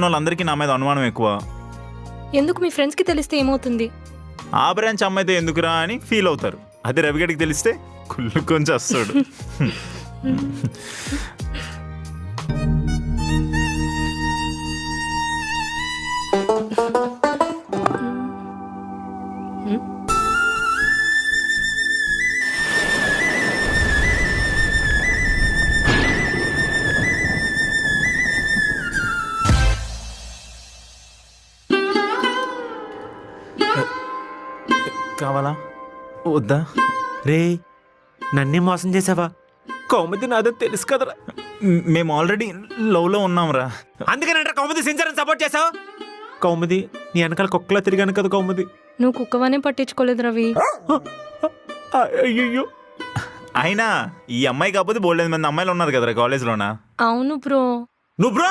వాళ్ళందరికీ నా మీద అనుమానం ఎక్కువ. ఎందుకు మీ ఫ్రెండ్స్కి తెలిస్తే ఏమవుతుంది? ఆ బ్రాంచ్ అమ్మాయితే ఎందుకురా అని ఫీల్ అవుతారు. అదే రవిగడికి తెలిస్తే కుళ్ళు కొంచెం వస్తాడు. కావాలా వద్దా? రే నన్నే మోసం చేసావా? కౌముది నాదని తెలుసు కదరా. మేము ఆల్రెడీ లవ్లో ఉన్నాంరా. అందుకనంటే కౌముది సిన్సియర్ సపోర్ట్ చేసావు. కౌముది నీ వెనకాల కుక్కలా తిరిగాను కదా కౌముది. నువ్వు కుక్కవనే పట్టించుకోలేదు రవి. అయ్యో అయినా ఈ అమ్మాయి కాకపోతే బోల్డెన్ మంది అమ్మాయిలు ఉన్నారు కదరా కాలేజ్లోనా. అవును బ్రో. నువ్వు బ్రో